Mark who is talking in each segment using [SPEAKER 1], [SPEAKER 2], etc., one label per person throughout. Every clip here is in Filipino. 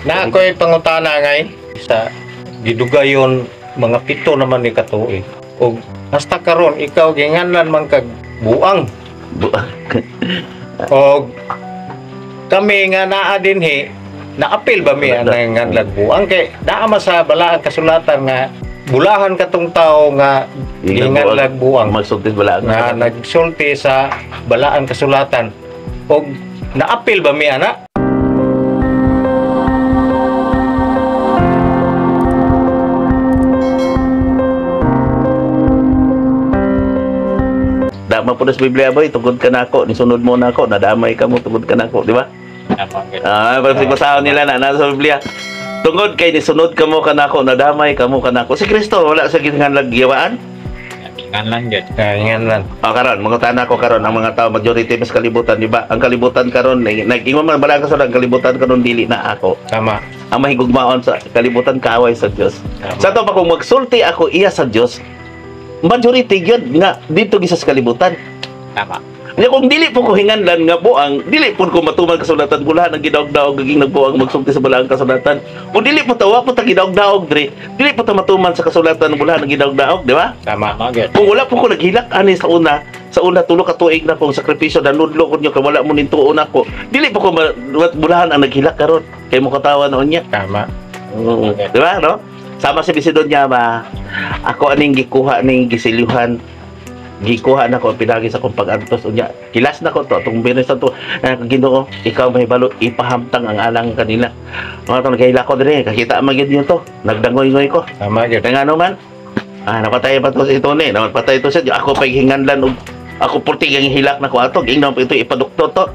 [SPEAKER 1] Na ako'y pangutana ngay sa gidugayon mga 7 naman ni katuig. O hasta karon ikaw ginganlan man kag buang. O kami nga naa dinhi naapil ba mi ang nganlan buang kay naa sa balaan kasulatan nga bulahan katong tao nga ginganlan buang
[SPEAKER 2] magsulti balaan
[SPEAKER 1] na nagsulti sa balaan kasulatan. O naapil ba mi ana?
[SPEAKER 2] Dama po sa Biblia boy, tungkod ka na ako, nisunod mo na ako, nadamay ka mo, tungkod ka na ako, di ba? Basahon nila na nasa Biblia. Tungkod kay nisunod ka mo ka na ako, nadamay ka mo ka na ako. Si Kristo, wala sa gingan giyawaan?
[SPEAKER 1] Ingan lang dyan. Ingan lang.
[SPEAKER 2] Karon, mga tanan ko karon ang mga tao majority mas kalibutan, di ba? Ang kalibutan karon nag-ingon man bala ka sa kalibutan karon dili na ako.
[SPEAKER 1] Tama.
[SPEAKER 2] Ang mahigugmaon sa kalibutan kaaway sa Dios. Sa to pa kung magsulti ako iya sa Dios, majority gyud nga dito gisas kalibutan.
[SPEAKER 1] Tama.
[SPEAKER 2] Nya kung dili po ko hinganlan nga buang, dili po ko matuman kasulatan gulahan ang gidaog-daog gaging nagbuang magsulti sa balaang kasulatan. Kung dili po tawa po ta gidaog-daog diri, dili po ta matuman sa kasulatan ng gulahan ang gidaog-daog, di ba?
[SPEAKER 1] Tama.
[SPEAKER 2] Kung wala po ko naghilak ani sa una tulo ka tuig na kong sakripisyo danudlo ko nyo kay wala mo nintuon ako. Dili po ko bulahan ang naghilak karon. Kay mo katawa noon niya.
[SPEAKER 1] Tama.
[SPEAKER 2] Di ba, no? Sama sa bisidon niya ba, ako aning gikuha ning gisilyuhan, gikuha na ko pinagi sa kong pag-antos unya. Kilas na ko to, itong binis na to, Ginoo, ikaw may balo, ipahamtang ang alang kanila. Mga itong nagahila ko din kakita magid nyo to, nagdangoy-ngoy ko.
[SPEAKER 1] Tama yun.
[SPEAKER 2] Kaya nga naman, napatay pa to si Tony, napatay to siya, ako pa hinganlan, ako purtig ang hilak na ko ato, ginaw pa ito ipadukto to.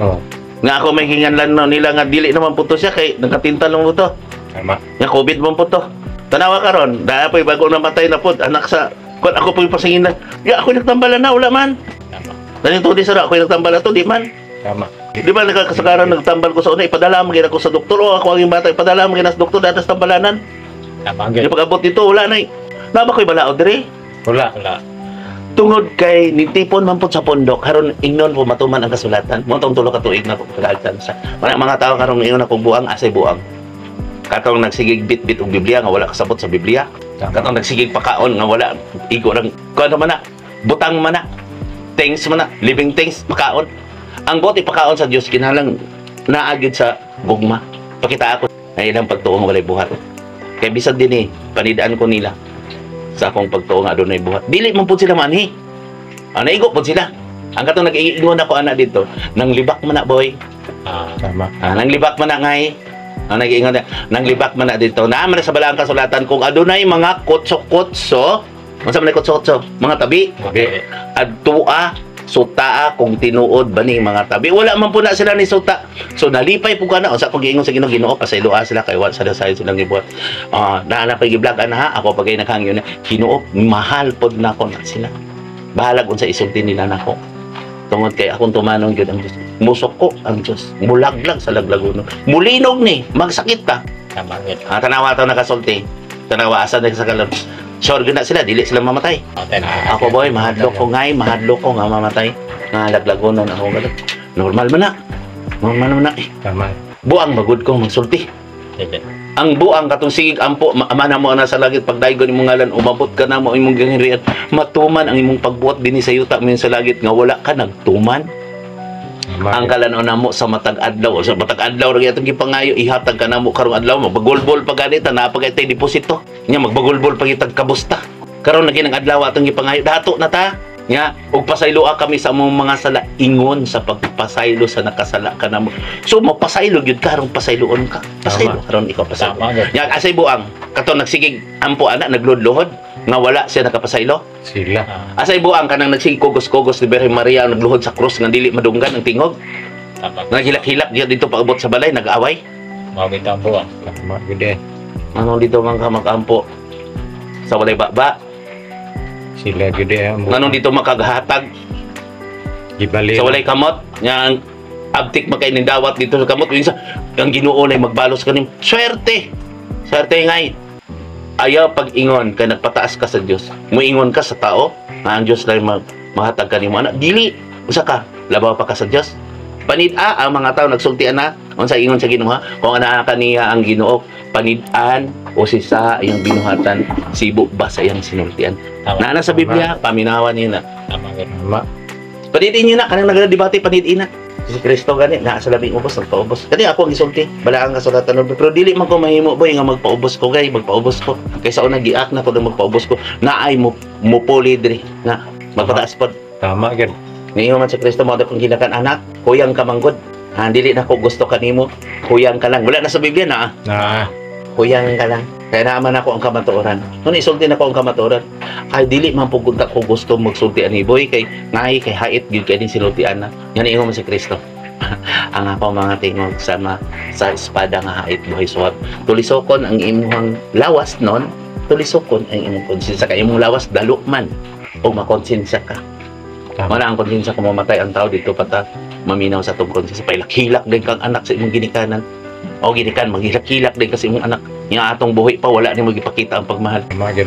[SPEAKER 1] Oo.
[SPEAKER 2] Nga ako may hinganlan no, nila nga dili naman po to siya, kay nagkatinta lang mo to.
[SPEAKER 1] Tama.
[SPEAKER 2] Nga COVID mo po to. Tanawa ka ron, dahil po'y bago namatay na po, anak sa, kung ako po'y pasingin na, ako nagtambalan na, wala man.
[SPEAKER 1] Tama.
[SPEAKER 2] Dahil ito di sara, ako nagtambal na to, di man.
[SPEAKER 1] Tama.
[SPEAKER 2] Di ba nagkasagaran nagtambal ko sa una, ipadala mo gina ko sa doktor, o ako ang bata, ipadala mo gina sa doktor, dahil sa tambalanan.
[SPEAKER 1] Tama.
[SPEAKER 2] Di pag-abot dito, wala na eh. Naba ko'y balao diri?
[SPEAKER 1] Wala.
[SPEAKER 2] Tungod kay nitipon man po sa pondok, karon ingnon po matuman ang kasulatan. Mo tong tulo ka tuig na ko kag-alkansa. Mga tao karon ingon ako buang asay buang. Katong nagsigig bit-bit og Biblia nga wala kasabot sa Biblia. Katong nagsigig pakaon nga wala igo lang. Kuno man na, butang man na, things man na, living things pakaon. Ang boti pakaon sa Dios kinahanglan naagid sa gugma. Pakita ako ay ilang pagtuong walay buhat. Kay bisan din panidaan ko nila sa akong pagtuo nga adunay buhat. Dili man pud sila manhi. Naigo pud sila. Ang katong nag-iingon ako ana dito, nang libak man na boy.
[SPEAKER 1] Tama.
[SPEAKER 2] Nang libak man na ngay. Nag-iingon na, nang libak man na dito. Naaman na sa balaang kasulatan kung adunay mga kutso-kutso, unsa man kutso-kutso? Mga tabi.
[SPEAKER 1] Okay.
[SPEAKER 2] Adtua, sutaa kung tinuod ba ni mga tabi. Wala man po na sila ni suta. So nalipay po ka na. O sa pag-iingon sa Ginoo pasayloa sila kay wala sa dasayon silang gibuhat. Naana pa gi-vlog ana ako pagay naghangyo na Ginoo mahal pod nako na sila. Bahalag unsa isulti nila nako. Tungod kay akong tumanong gyud ang Dios. Musok ko ang Dios. Mulaglag sa laglagono. Mulinog ni magsakit ta.
[SPEAKER 1] Tama.
[SPEAKER 2] Tanawa to nakasulti. Tanawa asa na sa kalam. Sure gina sila dili sila mamatay. Ako boy mahadlok ko nga mamatay. Nga laglagonon ako galit. Normal man na.
[SPEAKER 1] Tama.
[SPEAKER 2] Buang magud ko magsulti. Ang buang katong sigig ampo amana mo na sa langit pagdaygon imong ngalan umabot ka na mo imong gangirian matuman ang imong pagbuot dinhi sa yuta mo sa langit nga wala ka nagtuman. Ang kalanon namo sa matag adlaw ra gyatong gipangayo ihatag ka namo karong adlaw magbagolbol pa ganita na pagay deposito nya magbagolbol pa gitag kabusta karon lagi ng adlaw atong gipangayo dato na ta nya ug pasayloa kami sa among mga sala ingon sa pagpasaylo sa nakasala ka namo so mapasaylo gyud karong pasayloon ka pasaylo karon ikaw pasaylo nya asay buang katon nagsigig ampo ana nagludluhod nga wala siya nakapasaylo
[SPEAKER 1] Sila.
[SPEAKER 2] asay buang kanang nagsigig kugos-kugos ni Birhen Maria nagluhod sa krus nga dili madunggan ang tingog naghilak-hilak dito paabot sa balay nag-away
[SPEAKER 1] Mabita ang buwang. Tama. Good
[SPEAKER 2] ano dito man ka makampo sa walay baba
[SPEAKER 1] Sila good ang
[SPEAKER 2] nganong dito makagahatag
[SPEAKER 1] Gibali.
[SPEAKER 2] sa walay kamot nga abtik makay ning dawat dito sa kamot minsan ang Ginoo nay magbalos kaning swerte ngay ayaw pag-ingon kay nagpataas ka sa Dios muingon ka sa tao nga ang Dios lang mahatag kanimo ana dili usa ka labaw pa ka sa Dios Panid-a ang mga tao nagsultian na unsa ingon sa Ginoo ha? Kung ana kaniya ang Ginoo, panid-an o sisa iyang binuhatan, sibo ba sa iyang sinultian. Naana sa Biblia, paminawan niyo na.
[SPEAKER 1] Tama.
[SPEAKER 2] Panidin niyo na kanang nagdebate panidin na. Si Kristo gani na sa labing ubos nagpaubos. Kani ako ang gisulti, bala ang kasulatan pero dili man ko mahimo boy nga magpaubos ko gay, magpaubos ko. Kaysa una giak na ko na magpaubos ko, naay mo puli diri na magpataas pod.
[SPEAKER 1] Tama gid.
[SPEAKER 2] Niyo man si Kristo mo kung ginakan anak, huyang ka manggod. Dili na ko gusto kanimo, huyang ka lang. Wala na sa Biblia na. Huyang ka lang. Kaya naman ako ang kamatuoran. Nung isulti na ko ang kamatuoran, ay dili man pugod ko gusto magsulti ani boy kay ngay kay hait gyud kay din sinultian na. Yan ingon man si Kristo. Ang ako mga tingog sama sa espada nga hait buhay suwab. Tulisokon ang imong lawas non, tulisokon ang imong konsensya kay imong lawas dalo man o makonsensya ka. Mana ang konsensya kung mamatay ang tao dito pata maminaw sa tong konsensya pailak-hilak din kang anak sa imong ginikanan. O ginikan maghilak-hilak din kasi imong anak nya atong buhi pa wala ni magipakita ang pagmahal.
[SPEAKER 1] Tama gid.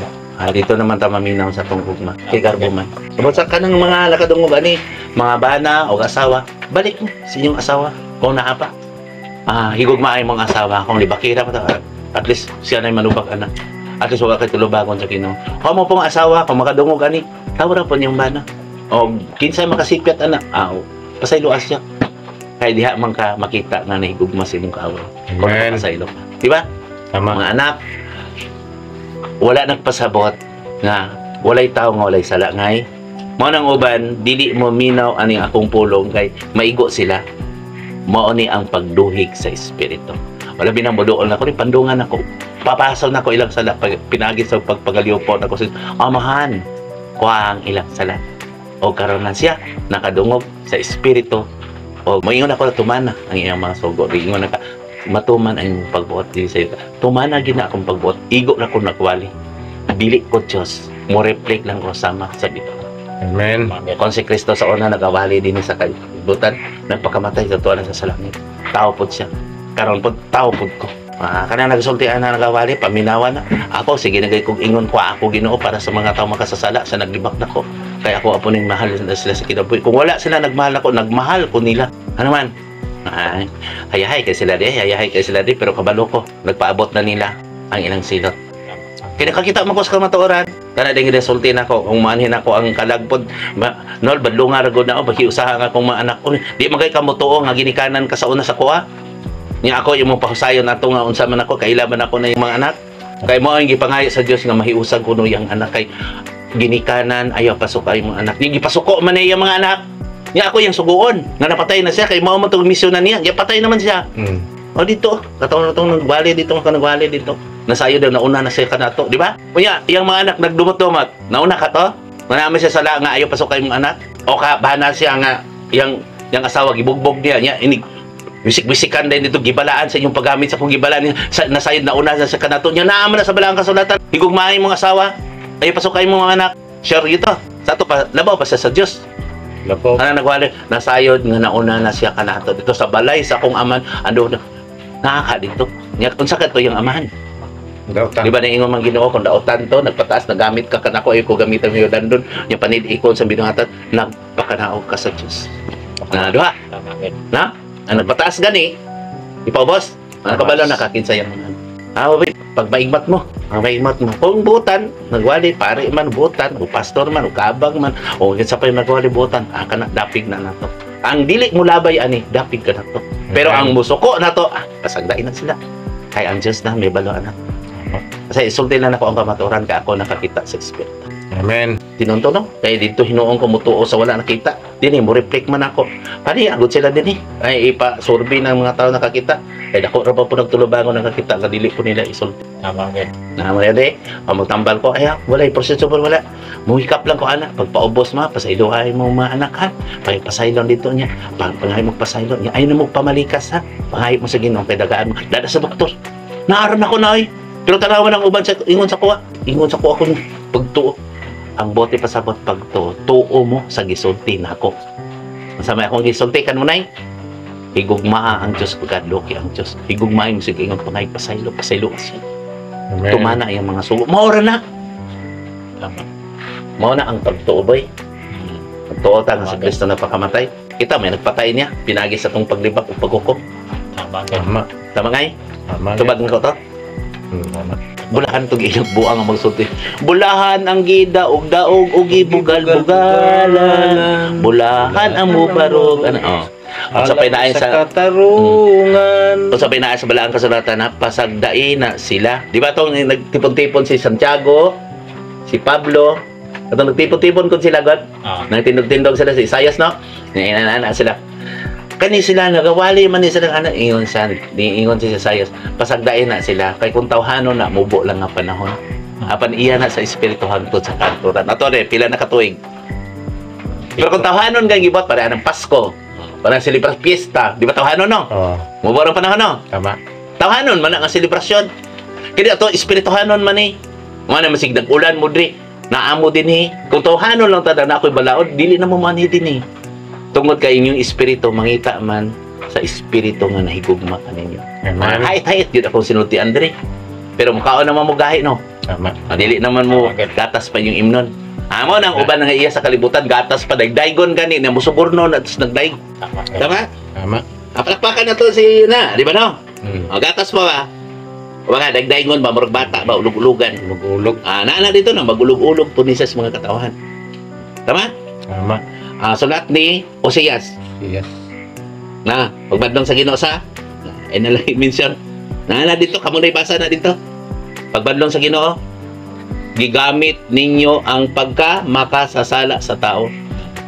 [SPEAKER 2] Dito naman ta maminaw sa tong gugma kay garbo man. Subot sa kanang mga lakadungog ani mga bana o asawa, balik mo sa inyong asawa kung naa pa. Higugma ay mga asawa kung libakira pa ta. At least siya na manubag anak. At least wala kay tulubagon sa Ginoo. Kung mo pong asawa kung makadungog ani, tawra po niyang bana. O kinsay makasipyat anak, pasayloas siya. Kaya diha man ka makita na nahigugma sa imong kaaway.
[SPEAKER 1] Amen.
[SPEAKER 2] Pasaylo. Di ba?
[SPEAKER 1] Tama.
[SPEAKER 2] Mga anak, wala nagpasabot nga walay tao nga walay sala ngay. Mao nang uban dili mo minaw ani akong pulong kay maigo sila. Mao ni ang pagduhig sa espiritu. Wala binang moduol na ko ni pandungan ako. Papasal na ko ilang sala pag pinagi sa pagpagaliupon ako sa amahan. Kuang ilang sala. O karon na siya nakadungog sa espiritu. O moingon ako na tumana ang iyang mga sugo. Ingon na ka matuman ang pagbuot din sa iyo. Tumana gina akong pagbuot. Igo na ko nagwali. Dili ko Diyos. Mo reflect lang ko sama sa bito.
[SPEAKER 1] Amen.
[SPEAKER 2] Kung si Kristo sa una nagawali din sa kalibutan, nagpakamatay sa tuwa na sa langit. Tao po siya. Karon po, tao po ko. Kanang nagsultian na nagawali, paminawan na. Ako, sige nagay kong ingon ko, ako Ginoo para sa mga tao makasasala sa naglibak na ko. Kaya ako apo ning mahal sila sa kinabuhi. Kung wala sila nagmahal ako, nagmahal ko nila. Ano man? Hayahay kay sila di, pero kabalo ko, nagpaabot na nila ang ilang silot. Kaya nakakita mo ko sa kamatuoran, kana din resulti na ko, kung maanhin ako ang kalagpod, nol, badlunga ragod na ako, usaha nga akong mga anak ko, di magay kamutuo nga ginikanan ka sa una sa kuha. Niya ako, yung mga pahusayon na ito nga, unsa man ako, kailaban ako na yung mga anak. Kaya mo ang gipangayo sa Diyos nga mahiusag kuno yung anak kay ginikanan, ayaw pasok ay mga anak. Di gipasuko man na yung mga anak. Niya ako yung suguon, nga napatay na siya, kay mao man itong misyon na niya, patay naman siya. O dito, kataon na itong nagwali dito, nagwali dito. Nasayo daw, nauna na siya ka na to, di ba? Kunya, yung mga anak nagdumot-dumot, nauna ka to? Manami siya sa nga, ayaw pasok kay mga anak? O ka, bahana siya nga, yung asawa, gibugbog niya, inig, bisik-bisikan din dito, gibalaan sa inyong paggamit sa kong gibalaan niya, nasayod na una sa kanato niya, naaman na sa balang kasulatan, higugmahin mong asawa, ayaw pasok kay mga anak, sure gito, sa to pa, labaw pa siya sa Diyos.
[SPEAKER 1] Lapo.
[SPEAKER 2] Ano nagwali, nasayod nga nauna na siya kanato dito sa balay sa akong aman, ando na, nakaka dito, niya, unsa ka to yung amahan.
[SPEAKER 1] Dautan.
[SPEAKER 2] Di ba na ingon man Ginoo kung dautan to nagpataas nagamit ka kanako ay ko gamitan mo yung dandon yung panid ikon sa binuhatan nagpakanao ka sa Diyos na duha na ang nagpataas gani ipaubos ang kabalo nakakinsay ang pag maigmat mo kung butan nagwali pare man butan o pastor man o kabang man o kinsa pa yung nagwali butan kana dapig na nato ang dili mo labay ani dapig ka nato pero ang musuko nato kasagdain na sila kay ang Diyos na may balo anak. Kasi isulti lang ako ang kamaturan ka ako nakakita sa Espiritu.
[SPEAKER 1] Amen.
[SPEAKER 2] Tinunto no? Kaya dito hinuong ko mutuo sa wala nakita. Dini, mo reflect man ako. Pani, agad sila din ay ipa-survey ng mga tao nakakita. Kaya ako rin pa po nagtulubangon nakakita. Kadili po nila isulti.
[SPEAKER 1] Tama gid.
[SPEAKER 2] Naman yan magtambal ko, wala, proseso po wala. Muhikap lang ko anak. Pagpaubos mo, pasaylohay mo mga anak ha. Pasaylon dito niya. Pangahay mo pasaylon niya. Ayaw na mo pamalikas ha. Pangahay mo sa Ginoo, pedagaan mo. Dada sa doktor. Naaran ako na pero tanawan ang uban sa ingon sa kuha ko pagtuo ang bote pasabot pagtuo tuo mo sa gisulti nako sa may akong gisulti kan mo nay higugma ang Dios pagkadloki ang Dios higugma mo sige ingon pangay pasaylo siya tumana ang mga sugo mao ra na mao na ang pagtuo boy pagtuo ta nga si Kristo na pakamatay nakita may nagpatay niya, pinagi sa tong paglibak o pagkuko.
[SPEAKER 1] Tama.
[SPEAKER 2] Tama ngay?
[SPEAKER 1] Tama.
[SPEAKER 2] Tubad ko to?
[SPEAKER 1] Tama.
[SPEAKER 2] Bulahan tong ilang buang ang magsulti. Bulahan ang gida og daog og ibugal-bugalan. Bulahan ang mubarog. Ano? Oh. Ang sa pinaay sa
[SPEAKER 1] katarungan.
[SPEAKER 2] o sa pinaay sa balaang kasulatan na pasagdain na sila. Di ba tong nagtipon-tipon si Santiago, si Pablo, at nagtipon-tipon kun sila God. Nagtindog-tindog sila si Isaias, no? Ninanana sila. Kani sila nagawali man ni sila ana ingon si Isaias. Pasagdain na sila kay kung tawhanon na mubo lang nga panahon. Apan iya na sa espiritu hangtod sa kanturan. Ato re pila na katuig. Pero kung tawhanon kang gibot para anang Pasko, para celebras fiesta, di ba tawhanon no?
[SPEAKER 1] Oh,
[SPEAKER 2] Mubo ang panahon no?
[SPEAKER 1] tama.
[SPEAKER 2] Tawhanon man ang selebrasyon. Kaya ato espirituhanon man ni. Mo na masigdag ulan mo diri. Naamo din ni. Kung tawhanon lang tada na ako'y balaod, dili na mo manhi din ni. Tungod kay inyong espiritu mangita man sa espiritu nga nahigugma kaninyo.
[SPEAKER 1] Amen.
[SPEAKER 2] Hait-hait yun akong sinulti Andre. Pero mukhaon naman mo gahi no.
[SPEAKER 1] Tama.
[SPEAKER 2] Dili naman mo gatas pa yung imnon. Amo nang uban nga iya sa kalibutan gatas pa dagdaygon gani na musuborno na tus nagdayg. Tama?
[SPEAKER 1] Tama.
[SPEAKER 2] Apalakpakan na to si na, di ba no?
[SPEAKER 1] Hmm.
[SPEAKER 2] O gatas pa ba? O nga dagdaygon ba murag bata ba ulog-ulogan.
[SPEAKER 1] Mag-ulog.
[SPEAKER 2] Naana dito na magulog-ulog punisa sa mga katawan. Tama?
[SPEAKER 1] Tama.
[SPEAKER 2] Sulat ni Oseas.
[SPEAKER 1] Yes.
[SPEAKER 2] Na, pagbadlong sa Ginoo sa nalay mention. Na dito kamo na ibasa na dito. Pagbadlong sa Ginoo, gigamit ninyo ang pagka makasasala sa tao.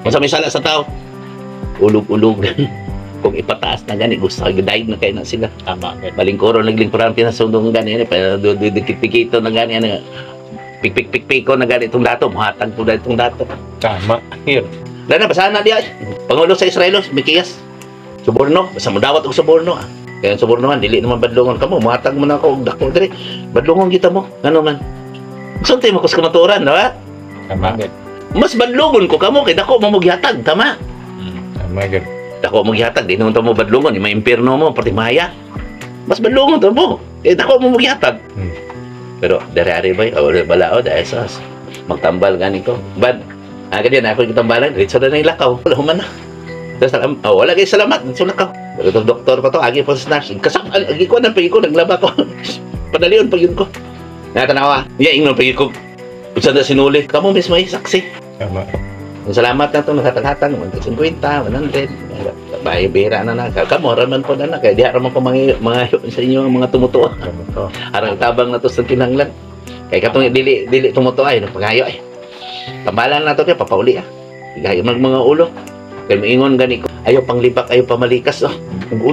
[SPEAKER 2] Kung sa may sala sa tao, ulog-ulog. Kung ipataas na gani, gusto daig na kayo na sila.
[SPEAKER 3] Tama.
[SPEAKER 2] Balingkoro naglingkuran pinasundong gani pa dikit-dikito na gani ano. Pik-pik-pik-piko na gani itong dato, muhatag po na itong dato.
[SPEAKER 1] Tama. Yun.
[SPEAKER 2] Dana basahan na diya. Pangulo sa Israel, Mikiyas. Suborno, basta mo dawat og suborno. Kaya ang suborno man dili naman badlongon kamo, muhatag mo na ako og dako diri. Badlongon kita mo. Ano man. Suntay mo kus kamaturan, ba?
[SPEAKER 1] Tama.
[SPEAKER 2] Mas badlongon ko kamo kay dako mo gihatag, tama?
[SPEAKER 1] Tama. Yun.
[SPEAKER 2] Dako mo gihatag, di naman to mo badlongon, may impierno mo, pati maya. Mas badlongon to mo. Kay dako mo gihatag. Pero dari-ari ba, balaod esas. Magtambal gani ko. Bad. Ganyan ako yung tambalan, diretso na yung lakaw. Wala human na. Wala kayo salamat, diretso na ka. Ito doktor pa to, agi po sa nurse. Kasakal, agi ko na, pagi ko, naglaba ko. Padalion, pagin ko. Nakatanawa, ingnon pagi ko. Usan na sinuli. Kamu mismo ay saksi.
[SPEAKER 1] Tama.
[SPEAKER 2] Salamat na ito, nakatangatan, 150, 100. Bihira na na. Kamu, raman po na na. Kaya di haraman ko mga sa inyo mga tumutuo.
[SPEAKER 1] Tama.
[SPEAKER 2] Harang tabang na to sa tinanglan. Kaya katong dili tumutuo ay, nagpangayo ay. Tambalan na to kaya papauli Igayo mga ulo. Kaya maingon gani ko. Ayaw panglibak, ayaw pamalikas. Kung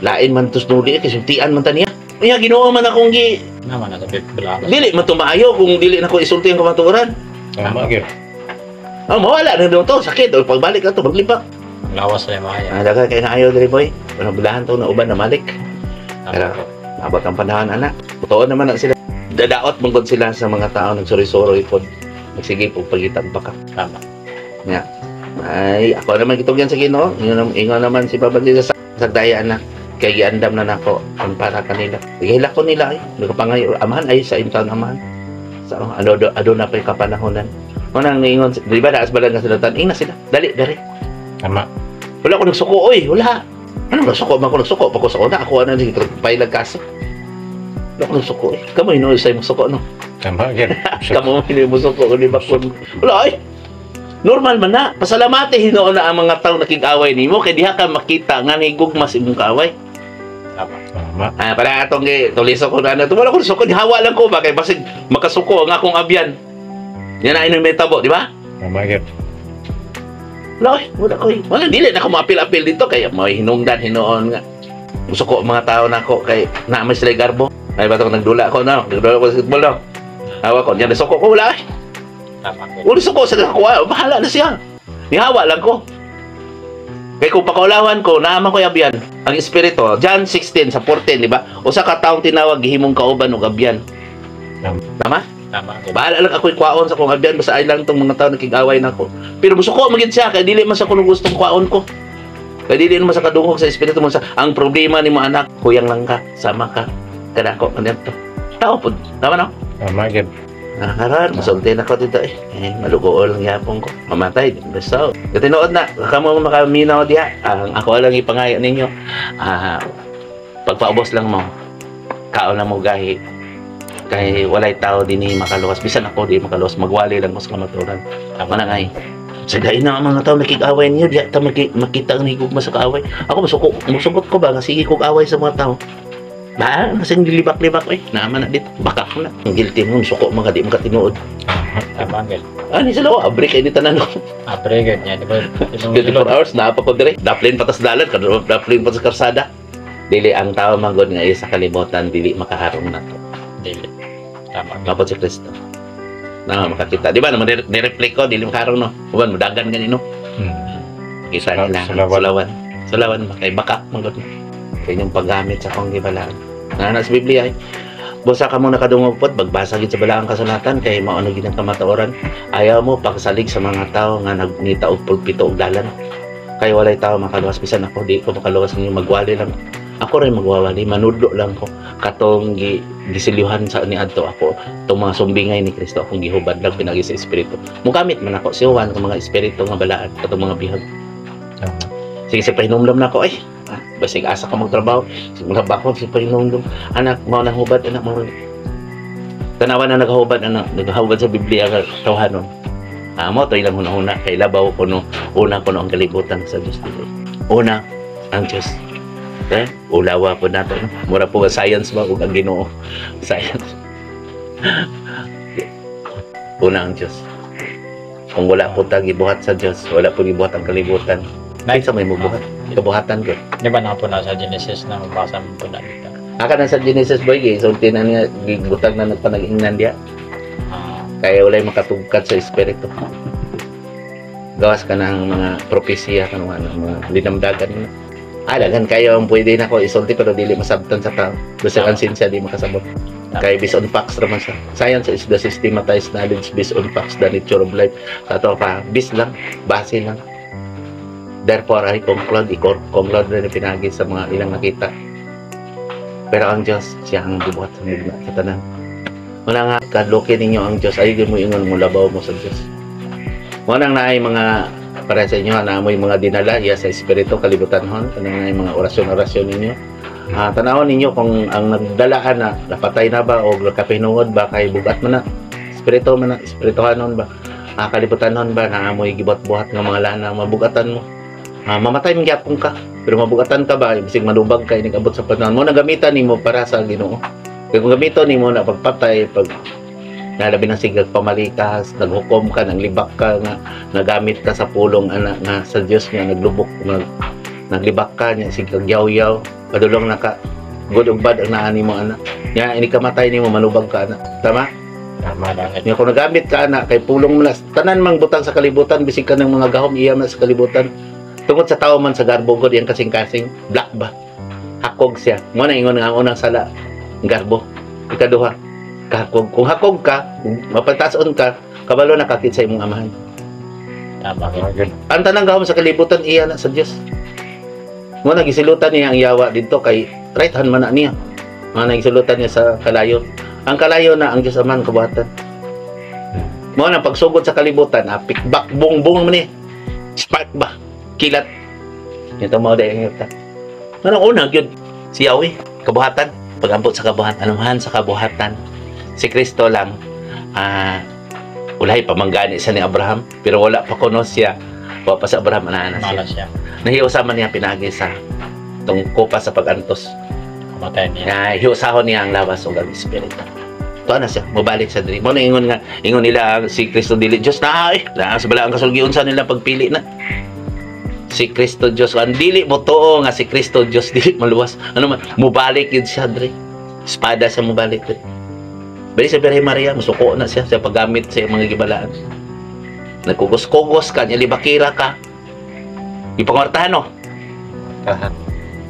[SPEAKER 2] lain man tos nuli kasi suntian man taniya. Kaya Ginoo man akong
[SPEAKER 3] Naman na kapit pala.
[SPEAKER 2] dili man tumaayo kung dili na ko isulti ang kamaturan.
[SPEAKER 1] Tama. Yun.
[SPEAKER 2] Mawala na daw to, sakit o pagbalik na to maglibak.
[SPEAKER 3] Lawas na yung mga yan.
[SPEAKER 2] Daga kay naayo diri boy. Wala bulahan to na uban na malik. Kaya
[SPEAKER 3] Tama.
[SPEAKER 2] abot ang panahon anak. Totoo naman na sila. Dadaot mong sila sa mga tao nagsuri-suri po. Magsige po pagitang baka.
[SPEAKER 3] Tama.
[SPEAKER 2] Nga. Ay, ako naman kitugyan sa Ginoo. Ingon naman si Babagli sa sagdayaan na kay giandam na nako ang para kanila. Gihila ko nila ay nagpangayo amahan ay sa imtan amahan. Sa ano na pa kapanahonan. Unang niingon, di ba daas balang nga sila ing na sila. Dali.
[SPEAKER 1] Tama.
[SPEAKER 2] Wala ko nagsuko oy, wala. Ano nagsuko man ko nagsuko pa ko sa una ako na ni pailag kaso. Wala ko nagsuko oy. Kamo ino sa imong suko no.
[SPEAKER 1] Tama. Yun.
[SPEAKER 2] Kamo mo suko ko di ba kun. Wala ay. Normal man na. Pasalamate hinoon na ang mga tawo nakig-away nimo kay diha ka makita nga nigugmas imong kaaway.
[SPEAKER 3] Tama.
[SPEAKER 1] Tama.
[SPEAKER 2] Para atong tuliso ko na wala ko suko dihawa lang ko ba kay basig makasuko ang akong abyan. Yan na inong metabo, di ba?
[SPEAKER 1] Tama. Yun.
[SPEAKER 2] Wala ko. Wala dili na ko maapil-apil dito kay may hinungdan hinoon nga. Suko mga tao nako kay na may sila garbo. Ay bato nagdula ko na. Nagdula ko sa football no. Awa ko, yan suko ko wala.
[SPEAKER 3] Tama.
[SPEAKER 2] Uli suko sa kuha, bahala na siya. Nihawa lang ko. Kaya kung pakaulawan ko, naaman ko yung abyan. Ang espiritu, John 16 sa 14, di ba? O sa kataong tinawag, gihimong kauban o abyan. Tama?
[SPEAKER 3] Tama.
[SPEAKER 2] Bahala lang ako'y kwaon sa kong abyan, basta ay lang itong mga tao nakig-away na ako. Pero gusto ko maging siya, kaya dili man sa kung gustong kwaon ko. Kaya dili naman sa kadungog sa espiritu mo sa, ang problema ni mga anak, kuyang lang ka, sama ka, kada ko, kanyan to. Tao po, tama na?
[SPEAKER 1] Tama. Yun.
[SPEAKER 2] Karon, masulti na ko dito eh. Malugool ang yapon ko. Mamatay. Basta. Katinood na. Kamo makaminaw diha. Ang ako lang ipangayo ninyo. Pagpaubos lang mo. Kaon na mo gahi. Kay walay tao din ni makaluwas. Bisan ako di makaluwas. Magwali lang mo sa kamaturan. Tama na ngay. Sa dain na ang mga tao nakikaway niyo. Diya ta makita ang higugma sa kaaway. Ako musukot ko ba? Sige kong away sa mga tao. Ba, nasang dilibak-libak eh. Naman na dito. Baka ko na. Ang guilty mo, suko mga di makatinuod.
[SPEAKER 3] Tama gid.
[SPEAKER 2] Ani sila ko, abrik ay ditanan ko.
[SPEAKER 3] Abre gid niya, di ba?
[SPEAKER 2] 24 hours, naapa ko dire. Daplin patas dalan, daplin patas karsada. Dili ang tao manggod nga isa kalimutan, dili makaharong na to.
[SPEAKER 3] Dili. Tama gid.
[SPEAKER 2] Mapod si Kristo. Na makakita. Di ba naman ni-reflect ko, dili makaharong no. Uban, mudagan ganino. Isa nila. Sulawan. Kay baka manggod. Kaya yung paggamit sa kong gibalaan. Na sa Biblia ay busa ka mo nakadungog pot, bagbasa gid sa balaang kasulatan kay mao na gid ang kamataoran. Ayaw mo pagsalig sa mga tao nga nagnita og pulpito og dalan. Kay walay tao makaluwas bisan ako di ko makaluwas ninyo magwali lang. Ako rin magwawali, manudlo lang ko katong gisilyuhan sa niadto ako tong mga sumbingay ni Kristo akong gihubad lang pinagi sa espiritu. Mugamit man ako si Juan ng mga espiritu nga balaan katong mga bihag. Sige sa pahinumdum na ako ay basig asa ka magtrabaho simula ba ako sa pahinumdum anak mao nang hubad anak mo tanawan na naghubad sa Biblia ka tawhanon mo to ilang una kay labaw ko no una ko no ang kalibutan sa Dios dito una ang Dios ulawa po nato no? Mura po nga science ba ug ang Ginoo science una ang Dios kung wala po ta gibuhat sa Dios wala po gibuhat ang kalibutan nay sa may mubuhat kabuhatan ko.
[SPEAKER 3] Di ba na po na sa Genesis na mabasa mo po na dito?
[SPEAKER 2] Aka na sa Genesis boy, sulti na niya, gibutag na nagpanag-ingnan diya. Kaya walay makatugkad sa espiritu. Gawas ka ng mga propesya, mga linamdagan mo. Dagan kayo ang pwede na ko isulti pero dili masabtan sa tao. Basta ang sinsya di makasabot. Kaya based on facts naman siya. Science is the systematized knowledge based on facts, the nature of life. Sa ito pa, bis lang, base lang. Therefore, I conclude rin pinagi sa mga ilang nakita. Pero ang Diyos, siya ang bubuhat sa mugna sa tanan. Wala nga, kadlokin ninyo ang Diyos, ayun mo ingon mo, labaw mo sa Diyos. Walang na ay mga, para sa inyo, na mo yung mga dinala, iya sa espiritu, kalibutan hon, kanang na yung mga orasyon-orasyon ninyo. Tanawon ninyo kung ang nagdalaan na, napatay na ba, o kapinungod ba, kay bugat mo na, espirituhanon ba, kalibutan hon ba, na amoy gibot-buhat ng mga lanang, mabugatan mo. Mamatay mong gyapon ka pero mabugatan ka ba bisig malubag kay nigabot sa panahon mo nagamitan nimo para sa Ginoo kay kung gamiton nimo na pagpatay pag nalabi ng sigag pamalikas naghukom ka naglibak ka nga nagamit ka sa pulong anak nga sa Dios nga naglubok naglibak ka nya sigag yaw-yaw padulong naka good ug bad ang naa nimo anak nya ini kamatay nimo malubag ka anak tama
[SPEAKER 3] lang.
[SPEAKER 2] Nya kung nagamit ka anak kay pulong mo na tanan mang butang sa kalibutan bisig ka ng mga gahom iyam na sa kalibutan. Tungod sa tao man sa garbo ko, yang kasing-kasing, black ba? Hakog siya. Muna ingon nga ang unang sala, garbo. Ikaduha, kahakog. Kung hakog ka, mapatason ka, kabalo nakakit sa imong amahan.
[SPEAKER 3] Tama.
[SPEAKER 2] Ang tanang gahom sa kalibutan, iya na sa Diyos. Muna gisilutan niya ang yawa dito kay right hand man na niya. Muna gisilutan niya sa kalayo. Ang kalayo na ang Diyos aman kabuhatan. Muna pagsugod sa kalibutan, pikbak, bung-bung mo niya. Spark ba? Kilat. Ito mo dahil yung anong una, yun? Si Yahweh, kabuhatan. Pag-ampot sa kabuhatan, anuhan sa kabuhatan. Si Kristo lang, ulay pamanggani sa ni Abraham, pero wala pa kuno siya. Wala pa sa Abraham, anaana siya. Nahiusaman niya pinagi sa tungkopa sa pag-antos.
[SPEAKER 3] Kamatay niya.
[SPEAKER 2] Hiusahon niya ang lawas o ang espiritu. Ito na siya, mabalik sa diri. Muna ingon nila si Kristo dili Diyos na ay. Sa bala ang kasulgiyon sa nila pagpili na. Si Kristo Diyos ang dili mo too nga si Kristo Diyos dili maluwas ano man mubalik yun siya dre espada sa mubalik dre bali sa Birhen Maria musuko na siya sa paggamit sa mga gibalaan nagkugos-kugos ka niya libakira ka ipangwartahan no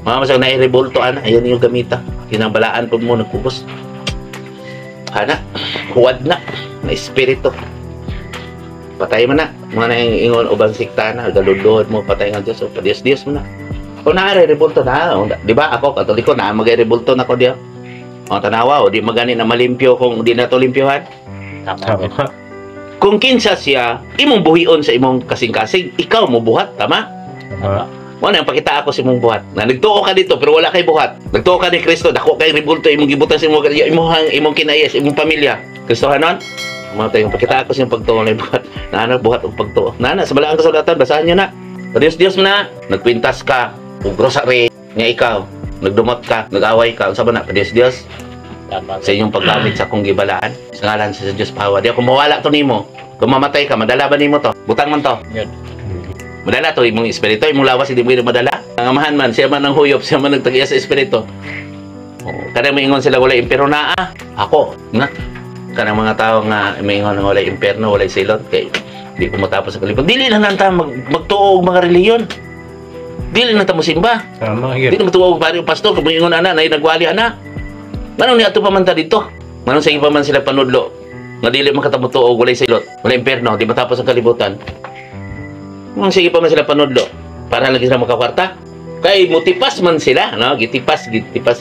[SPEAKER 2] mga masang nairebulto ana ayun yung gamita yun ang balaan po mo nagkugos ana huwad na espiritu patay mo na mga ingon ubang sikta na galudohod mo patay nga Diyos o padiyos-diyos mo na kung nare-rebulto na di ba ako katoliko na mag-rebulto na ko diya o tanawa o di magani na malimpyo kung di na to limpyohan
[SPEAKER 3] Tama.
[SPEAKER 2] Kung kinsa siya, imong buhion sa imong kasing-kasing, ikaw mo buhat, tama?
[SPEAKER 3] Tama.
[SPEAKER 2] Mo nang pakita ako sa imong buhat. Na nagtuo ka dito pero wala kay buhat. Nagtuo ka ni Kristo, dako kay ribulto imong gibutan sa imong kinayas, imong pamilya. Kristohanon? Mo tayong pakita ako sa imong pagtuo na buhat. Naana buhat og pagtuo. Nana sa balaang kasulatan, basahan niyo na. Dios mo na, nagpintas ka, ug grocery nga ikaw, nagdumot ka, nag-away ka, unsa ba na Dios?
[SPEAKER 3] Tama.
[SPEAKER 2] Sa inyong paggamit sa akong gibalaan sa ngalan sa Diyos pawa di ako mawala to nimo kung mamatay ka madala ba nimo to butang man to
[SPEAKER 3] Yun.
[SPEAKER 2] madala to imong espiritu imong lawas hindi mo madala ang amahan man siya man ang huyop siya man nagtagiya sa espiritu kada moingon sila wala impero na ako na kanang mga tao nga moingon wala impierno wala silot kay di ko matapos sa kalibot dili lang nanta magtuo og mga reliyon dili na ta mo simba
[SPEAKER 1] Tama
[SPEAKER 2] di
[SPEAKER 1] yun.
[SPEAKER 2] na matuwa og pari pastor kung moingon ana nay nagwali ana. Manong ni ato pamanta dito? Manong sa iba man sila panudlo? Nga dili makatamuto o walay silot, walay imperno, di matapos ang kalibutan. Manong sige pa man sila panudlo para lagi sila makakwarta. Kay mutipas man sila, no? Gitipas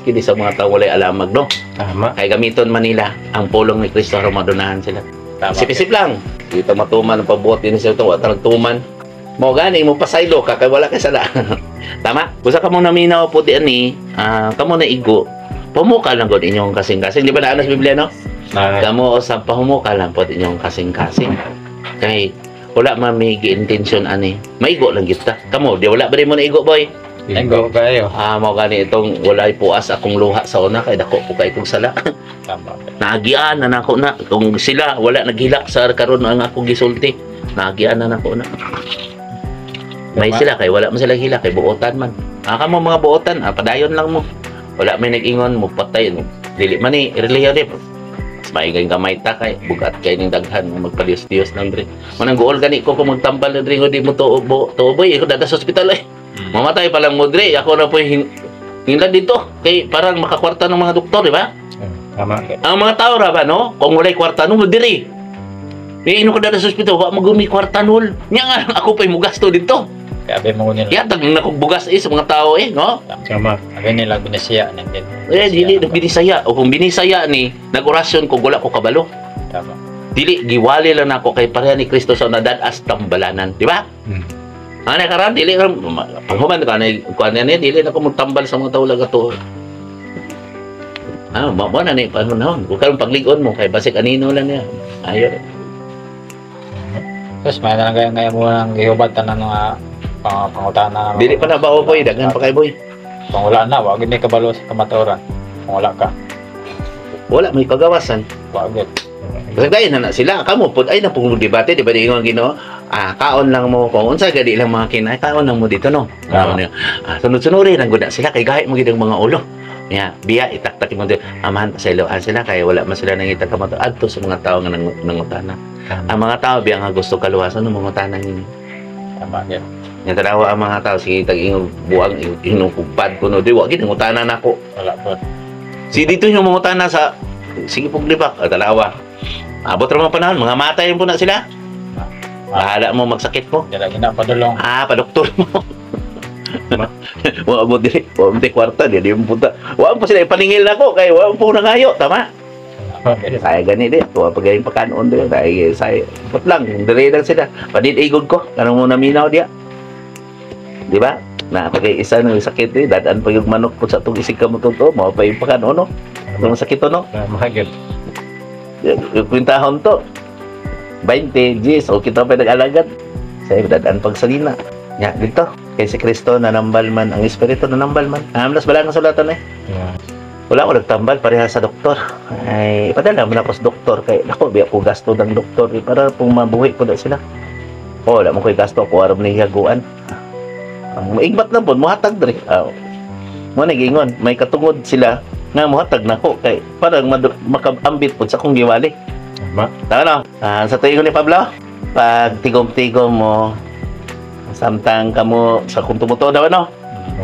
[SPEAKER 2] kini sa mga tao walay alamag, no?
[SPEAKER 1] Tama.
[SPEAKER 2] Kay gamiton man nila ang pulong ni Kristo aron madunahan sila.
[SPEAKER 3] Tama.
[SPEAKER 2] Isip-isip lang. Dito matuman ang pabuot din sa ito, watarang tuman. Mo gani mo pasaylo ka kay wala kay sala. Tama? Kusa ka mo naminaw po di ani, kamo na igo. Pumuka lang gud inyong kasing-kasing. Di ba na sa Biblia, no?
[SPEAKER 1] Na,
[SPEAKER 2] Kamo sa pahumuka lang po inyong kasing-kasing. Kay wala man may gi-intention ani. Maigo lang kita. Kamo, di wala ba rin mo na igo, boy?
[SPEAKER 1] Igo kayo.
[SPEAKER 2] Mo gani itong walay puas akong luha sa una kay dako po kay kong sala.
[SPEAKER 3] Tama.
[SPEAKER 2] Naagian na nako na kung sila wala naghilak sa karon ang akong gisulti. Naagian na nako na. May sila kay wala man sila hilak kay buotan man. Kamo mga buotan, padayon lang mo. Wala may nag-ingon mo patay no. Dili man ni relihiyon di. Mas maingay gamay ta kay bugat kay ning daghan magpalios-lios nang diri. Manang gool gani ko kung magtambal na diri di mo tuoboy ko dada sa ospital eh. Mamatay pa lang mo diri. Ako na po hindan dito kay parang makakwarta ng mga doktor, di ba?
[SPEAKER 1] Tama.
[SPEAKER 2] Ang mga tao ra ba no, kung walay kwarta no mo diri. Ino ko dada sa ospital, wa magumi kwarta nul. Nya nga ako pa mo gasto dito.
[SPEAKER 3] Kaya abay mo nila.
[SPEAKER 2] Yatag nakugbugas sa mga tao no?
[SPEAKER 1] Tama.
[SPEAKER 3] Abay nila binasiya ng din.
[SPEAKER 2] Dili binisaya o kung binisaya ni nagorasyon ko wala ko kabalo.
[SPEAKER 3] Tama.
[SPEAKER 2] Dili giwali lang nako kay pareha ni Kristo sa nadadas tambalanan, di ba? Ana karan dili ram panghuman ka na kuan ni dili na ko magtambal sa mga tao lagato. Mo na ni panahon. Kung karon pagligon mo kay basik anino lang niya. Ayo.
[SPEAKER 3] Tapos may na lang kaya mo nang gihubad tanan mga pangutana.
[SPEAKER 2] Dili pa na ba boy daghan pa kay boy.
[SPEAKER 3] Kung wala na, wag ni kabalo sa kamaturan. Kung wala ka,
[SPEAKER 2] Wala may kagawasan.
[SPEAKER 3] wag gid.
[SPEAKER 2] Kasi dahil na sila, kamo po, ay napong debate, di ba di nga Ginoo? Kaon lang mo, kung unsa gadi lang mga kinay, kaon lang mo dito, no? Kaon niya. Sunod-sunurin, ang guna sila, kay gahit mo gid ang mga ulo. Biya, itaktak mo din, amahan pa sa iloan sila, kaya wala man sila nangitag kamato, adto sa mga tao nga nangutana. Ang mga tao, biya nga gusto kaluwasan ng mga tanang ninyo.
[SPEAKER 3] Tama gid.
[SPEAKER 2] Nga tanawa ang mga tao, sige, tag-ingog buang, inukupad ko, no? Di, wag nangutana na ako.
[SPEAKER 3] Wala po.
[SPEAKER 2] Si dito yung mangutana sa, sige pong libak, tanawa. Abot rin mga panahon, mga matay po na sila. Bahala mo magsakit mo.
[SPEAKER 3] Dila ginapadulong.
[SPEAKER 2] Pa-doktor mo. Wa mo dili, wa mo kwarta, di mo punta. Wa mo sila ipaningil nako kay wa mo na ngayo, tama? Saya gani di, wa pagay pakanon di, saya put lang, dire lang sila. Padid igod ko, kanang mo naminaw dia. Di ba? Na pagay isa ng sakit di, dadaan pa yung manok po sa tong isig ka mo to, mao pa yung pakanon no. Ang sakit no.
[SPEAKER 1] Tama gid.
[SPEAKER 2] Yung kwintahon to 20 Gs o kita pa nag-alagad sa dadaan pagsalina nya dito kay si Kristo nanambal man ang espiritu nanambal man amlas bala nga sulatan wala ko nagtambal pareha sa doktor ay padala man ako sa doktor kay nako biya ko gasto ng doktor para pong mabuhi ko na sila wala mo koy gasto ko aram ni hiyaguan ang maigbat lang po muhatag diri mo nagingon may katungod sila nga muhatag nako kay parang makabambit po sa kong giwali.
[SPEAKER 1] Tama.
[SPEAKER 2] Tama sa tuig ni Pablo, pag tigom-tigom mo, samtang kamo sa kung tumuto daw no,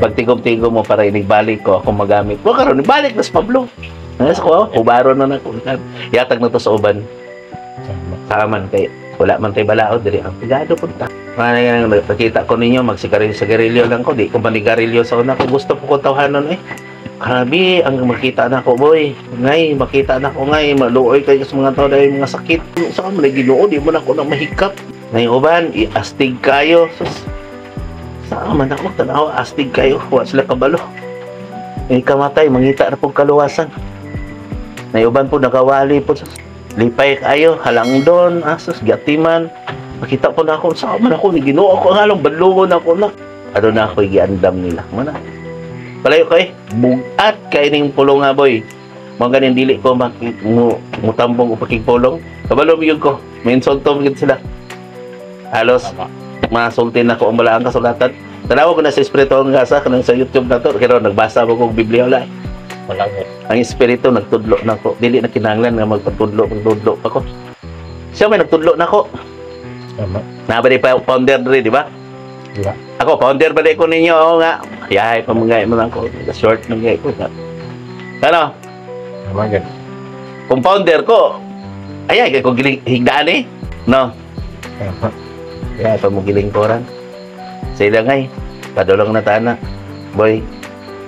[SPEAKER 2] pag tigom-tigom mo para inigbalik ko ako magamit. Ko karon ibalik na sa Pablo. Ano ko, ubaro na nako. Yatag na to sa uban. Saman kay wala man tay balaod diri ang pigado punta. Mana nakita ko ninyo magsigarilyo lang ko, di ko manigarilyo sa una ko gusto ko tawhanon Grabe, ang makita na ko, boy. Ngay, makita na ko, ngay. Maluoy kayo sa mga tao dahil mga sakit. Saan mo na ginoo, di mo na ako na mahikap. Ngay, uban, iastig kayo. Sus, saan man ako, tanaw, astig kayo. Huwag sila kabalo. Ngay, kamatay, mangita na pong kaluwasan. Ngay, uban po, nakawali po. Sus, lipay kayo, halang doon. Sus, gatiman. Makita po na ako, saan man ako, ni ginoo ako, halong balungon ako na. Ano na ako, igiandam nila. Mana? Palayo kay bugat kay ning pulong nga boy. Mga ganin dili ko mutambong upaking pulong. Kabalo mi ko. May insulto gid sila. Halos
[SPEAKER 3] Tama.
[SPEAKER 2] masultin ako ang balaang kasulatan. Tanaw ko na sa espiritu ng gasa kanang sa YouTube na to. Pero nagbasa ko kog Biblia wala.
[SPEAKER 3] Wala ko.
[SPEAKER 2] Ang espiritu nagtudlo na ko. Dili na kinahanglan nga magpatudlo pa ko. Siya may nagtudlo na ko.
[SPEAKER 3] Tama.
[SPEAKER 2] Nabali pa founder diri, di ba?
[SPEAKER 3] Diba?
[SPEAKER 2] Ako, founder ba ko ninyo? Oo nga. Yahay, pamagay mo lang ko. Short ng gay ko. Ano?
[SPEAKER 3] Tama gan.
[SPEAKER 2] Kung founder ko, ayay, kaya ko higdaan eh. No?
[SPEAKER 3] Tama.
[SPEAKER 2] Yahay, pamugiling koran. Sa ilang ay, padulong na tana. Boy,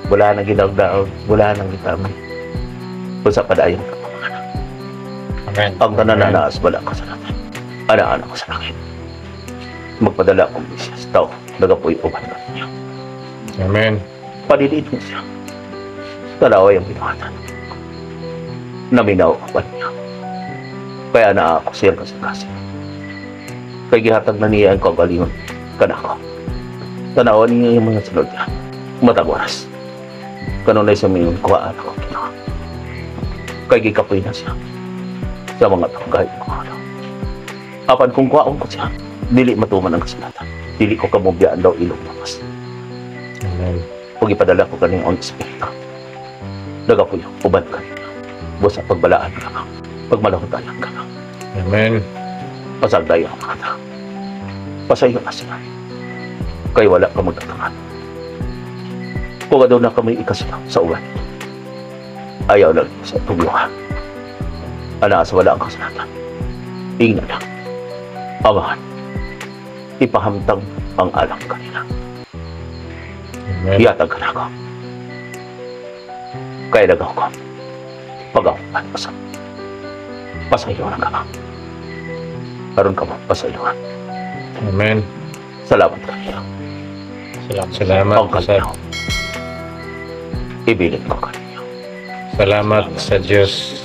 [SPEAKER 2] bula na gidawdaog. Bula na gitamay. Kung sa padayon ka.
[SPEAKER 3] Amen.
[SPEAKER 2] Ang tanan na naas, bala ka sa natin. Ana-ana ko sa langit. Magpadala akong bisyas. Tao, daga po'y uban ka niya.
[SPEAKER 1] Amen.
[SPEAKER 2] Paliliit mo siya. Talaway ang pinakatan. Naminaw ang niya. Kaya na ako siya kasi. Kaya gihatag na niya ang kagalingon. Kanako. Tanawan niya yung mga sunod niya. Matagwaras. Kanunay sa mga kuhaan ako. Kaya gikapoy na siya. Sa mga tanggay mga ano. Apan kung kuhaan ko siya, dili matuman ang kasulatan. Dili ko kamubyaan daw ilong namas.
[SPEAKER 1] Amen.
[SPEAKER 2] Kung ipadala ko kaning on espiritu. Daga po yung uban ka. Busa pagbalaan ka lang. Pagmalahutayan ka lang.
[SPEAKER 1] Amen.
[SPEAKER 2] Pasagdayan ang mga tao. Pasayo na sila. Kaya wala ka magtatangan. Kung daw na kami ikasila sa uwan. Ayaw lang sa tugluhan. Anaas wala ang kasulatan. Ingnan lang. Amahan. Ipahamtang ang alam kanila.
[SPEAKER 1] Amen.
[SPEAKER 2] Iyatag ka na ako. Kaya nagaw ko. Pag-awapan pa sa pasayuan ka lang. Karoon ka mo pasayuan.
[SPEAKER 1] Amen.
[SPEAKER 2] Salamat kanila.
[SPEAKER 1] Salamat
[SPEAKER 2] Ang
[SPEAKER 1] po sa
[SPEAKER 2] kanila. Ibilin ko kanila.
[SPEAKER 1] salamat sa Diyos